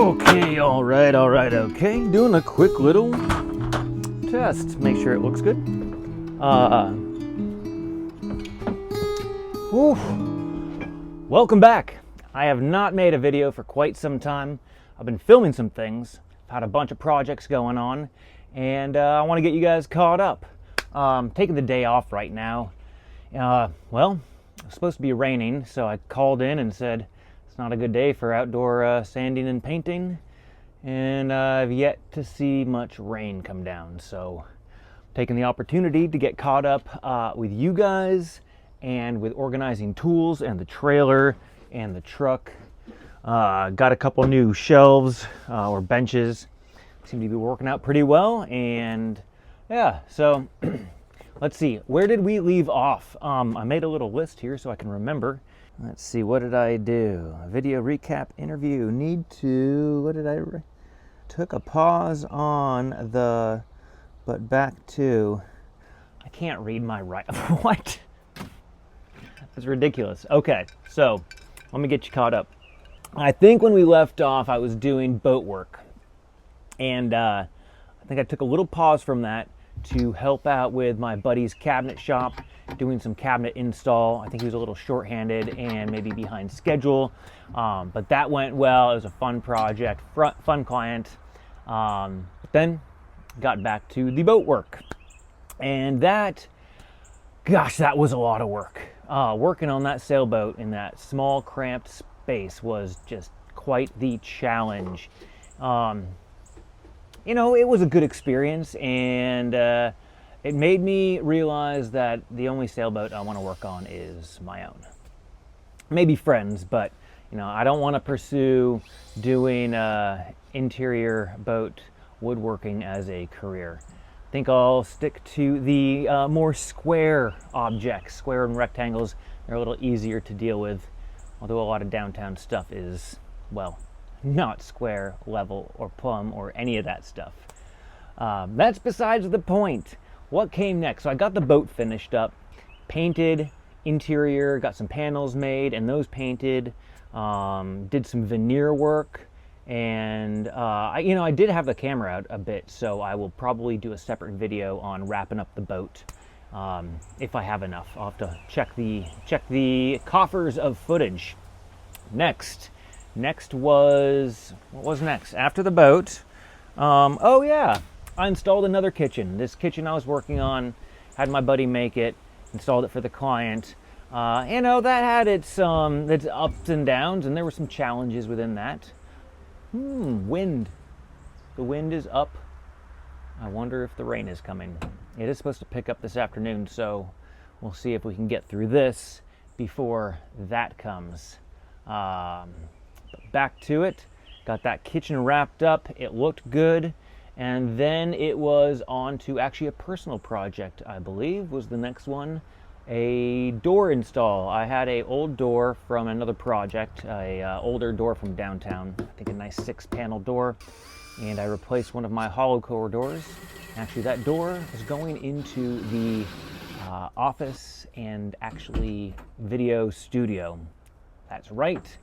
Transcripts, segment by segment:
Okay, all right, okay. Doing a quick little test. Make sure it looks good. Welcome back. I have not made a video for quite some time. I've been filming some things. I've had a bunch of projects going on, and I want to get you guys caught up. Taking the day off right now. Well, it's supposed to be raining, so I called in and said it's not a good day for outdoor sanding and painting, and I've yet to see much rain come down. So taking the opportunity to get caught up with you guys and with organizing tools and the trailer and the truck. Got a couple new shelves or benches. Seem to be working out pretty well, and yeah, so let's see, where did we leave off? I made a little list here so I can remember. Let's see, what did I do? Video recap, interview, took a pause on the, but back to, I can't read my right, what? That's ridiculous. Okay, so let me get you caught up. I think when we left off, I was doing boat work. And I think I took a little pause from that to help out with my buddy's cabinet shop, doing some cabinet install. I think he was a little short-handed and maybe behind schedule, but that went well. It was a fun project, fun client. But then got back to the boat work, and that, gosh, that was a lot of work. Working on that sailboat in that small, cramped space was just quite the challenge. You know, it was a good experience, and it made me realize that the only sailboat I want to work on is my own. Maybe friends, but you know, I don't want to pursue doing interior boat woodworking as a career. I think I'll stick to the more square objects. Square and rectangles, they're a little easier to deal with, although a lot of downtown stuff is, well, not square, level, or plumb, or any of that stuff. That's besides the point. What came next? So I got the boat finished up, painted interior, got some panels made, and those painted. Did some veneer work, and I did have the camera out a bit, so I will probably do a separate video on wrapping up the boat if I have enough. I'll have to check the coffers of footage. Next was, what was next? After the boat, oh yeah, I installed another kitchen. This kitchen I was working on, had my buddy make it, installed it for the client. You know, that had its ups and downs, and there were some challenges within that. Wind. The wind is up. I wonder if the rain is coming. It is supposed to pick up this afternoon, so we'll see if we can get through this before that comes. Back to it, got that kitchen wrapped up, it looked good, and then it was on to actually a personal project, I believe, was the next one, a door install. I had a old door from another project, a older door from downtown, I think a nice 6-panel door, and I replaced one of my hollow core doors. Actually, that door is going into the office and actually video studio. That's right.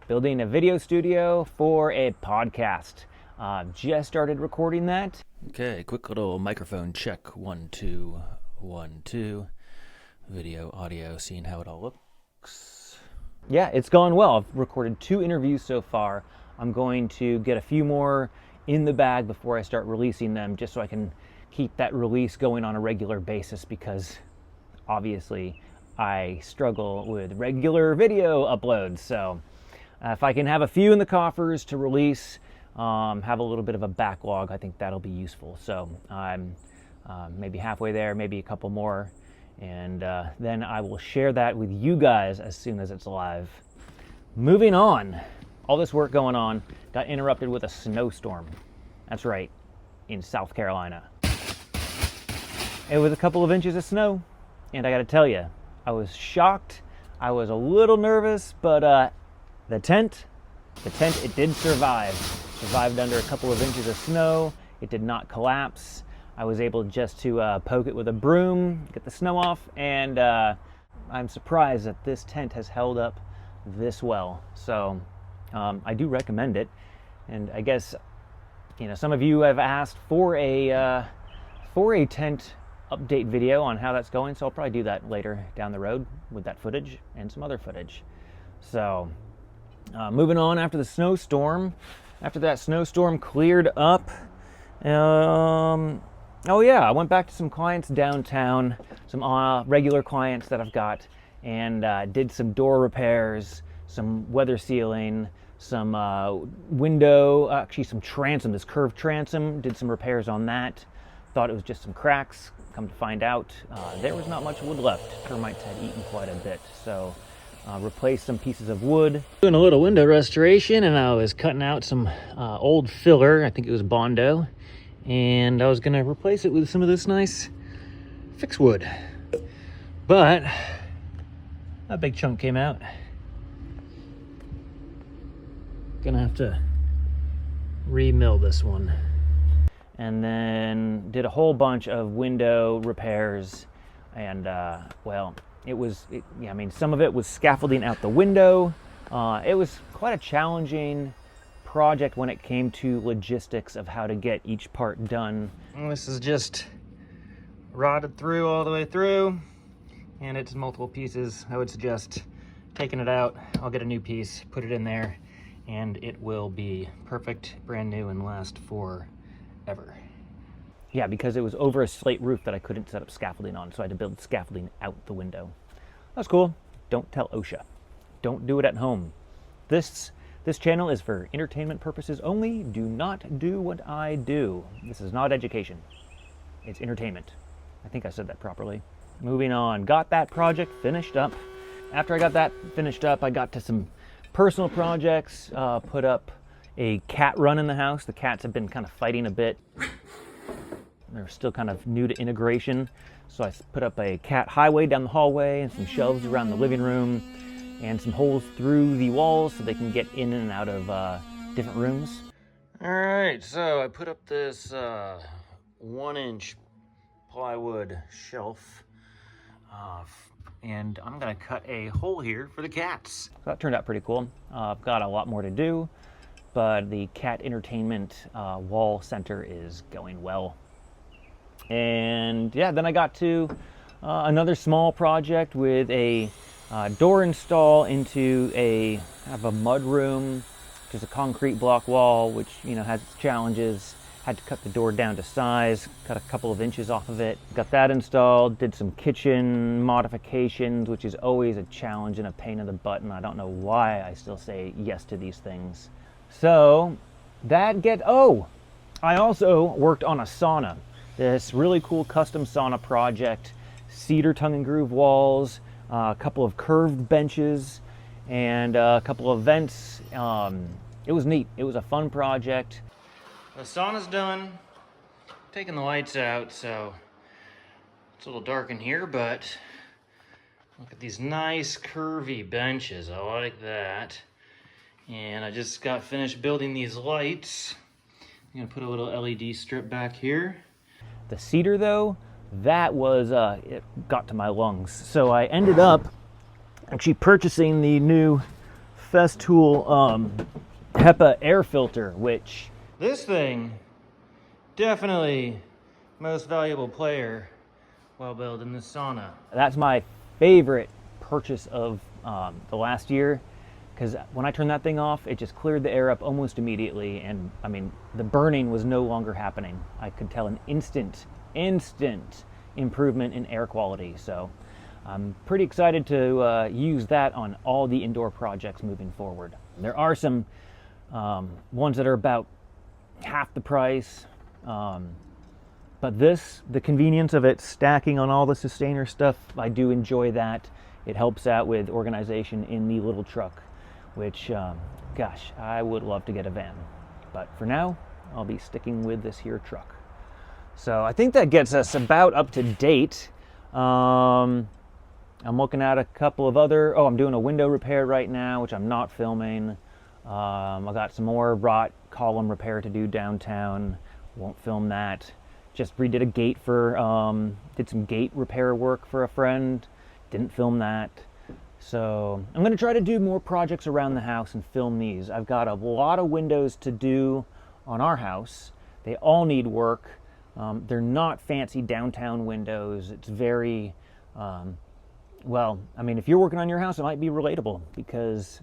Building a video studio for a podcast. Just started recording that. Okay, quick little microphone check. 1, 2, 1, 2. Video, audio, seeing how it all looks. Yeah, it's gone well. I've recorded 2 interviews so far. I'm going to get a few more in the bag before I start releasing them, just so I can keep that release going on a regular basis, because obviously I struggle with regular video uploads. So if I can have a few in the coffers to release, have a little bit of a backlog, I think that'll be useful. So I'm maybe halfway there, maybe a couple more, and then I will share that with you guys as soon as it's live. Moving on, all this work going on got interrupted with a snowstorm. That's right, in South Carolina. It was a couple of inches of snow, and I gotta tell you, I was shocked, I was a little nervous, but the tent, it did survive. Survived under a couple of inches of snow. It did not collapse. I was able just to poke it with a broom, get the snow off, and I'm surprised that this tent has held up this well. So I do recommend it. And I guess, you know, some of you have asked for a tent update video on how that's going, so I'll probably do that later down the road with that footage and some other footage. So moving on, after the snowstorm, after that snowstorm cleared up, oh yeah, I went back to some clients downtown, some regular clients that I've got, and did some door repairs, some weather sealing, some window, actually some transom, this curved transom, did some repairs on that. Thought it was just some cracks. Come to find out, there was not much wood left. Termites had eaten quite a bit, so replaced some pieces of wood. Doing a little window restoration, and I was cutting out some old filler, I think it was Bondo, and I was gonna replace it with some of this nice fixed wood. But a big chunk came out. Gonna have to re-mill this one. And then did a whole bunch of window repairs, and well, yeah, I mean, some of it was scaffolding out the window. It was quite a challenging project when it came to logistics of how to get each part done. And this is just rotted through all the way through, and it's multiple pieces. I would suggest taking it out. I'll get a new piece, put it in there, and it will be perfect, brand new, and last forever. Yeah, because it was over a slate roof that I couldn't set up scaffolding on, so I had to build scaffolding out the window. That's cool. Don't tell OSHA. Don't do it at home. This channel is for entertainment purposes only. Do not do what I do. This is not education. It's entertainment. I think I said that properly. Moving on. Got that project finished up. After I got that finished up, I got to some personal projects. Put up a cat run in the house. The cats have been kind of fighting a bit. They're still kind of new to integration. So I put up a cat highway down the hallway and some shelves around the living room and some holes through the walls so they can get in and out of different rooms. All right, so I put up this 1-inch plywood shelf and I'm gonna cut a hole here for the cats. So that turned out pretty cool. I've got a lot more to do, but the cat entertainment wall center is going well. And yeah, then I got to another small project with a door install into a kind of a mud room, which is a concrete block wall, which, you know, has its challenges. Had to cut the door down to size, cut a couple of inches off of it. Got that installed, did some kitchen modifications, which is always a challenge and a pain in the butt, and I don't know why I still say yes to these things. So I also worked on a sauna. This really cool custom sauna project, cedar tongue and groove walls, a couple of curved benches, and a couple of vents. It was neat. It was a fun project. The sauna's done. Taking the lights out, so it's a little dark in here, but look at these nice curvy benches. I like that. And I just got finished building these lights. I'm gonna put a little LED strip back here. The cedar, though, that was, it got to my lungs. So I ended up actually purchasing the new Festool HEPA air filter, which this thing, definitely most valuable player while building this sauna. That's my favorite purchase of the last year, because when I turned that thing off, it just cleared the air up almost immediately, and I mean, the burning was no longer happening. I could tell an instant improvement in air quality. So I'm pretty excited to use that on all the indoor projects moving forward. There are some ones that are about half the price, but the convenience of it stacking on all the sustainer stuff, I do enjoy that. It helps out with organization in the little truck, which, gosh, I would love to get a van. But for now, I'll be sticking with this here truck. So I think that gets us about up to date. I'm looking at a couple of other, I'm doing a window repair right now, which I'm not filming. I got some more rot column repair to do downtown. Won't film that. Just redid a gate did some gate repair work for a friend. Didn't film that. So I'm going to try to do more projects around the house and film these. I've got a lot of windows to do on our house. They all need work. They're not fancy downtown windows. It's very, well, I mean, if you're working on your house, it might be relatable, because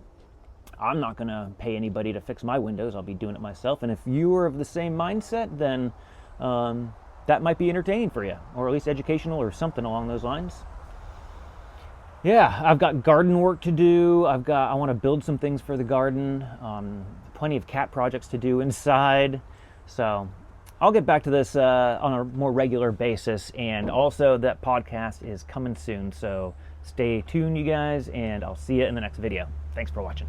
I'm not going to pay anybody to fix my windows. I'll be doing it myself. And if you are of the same mindset, then that might be entertaining for you, or at least educational or something along those lines. Yeah, I've got garden work to do. I want to build some things for the garden. Plenty of cat projects to do inside. So I'll get back to this on a more regular basis. And also, that podcast is coming soon. So stay tuned, you guys, and I'll see you in the next video. Thanks for watching.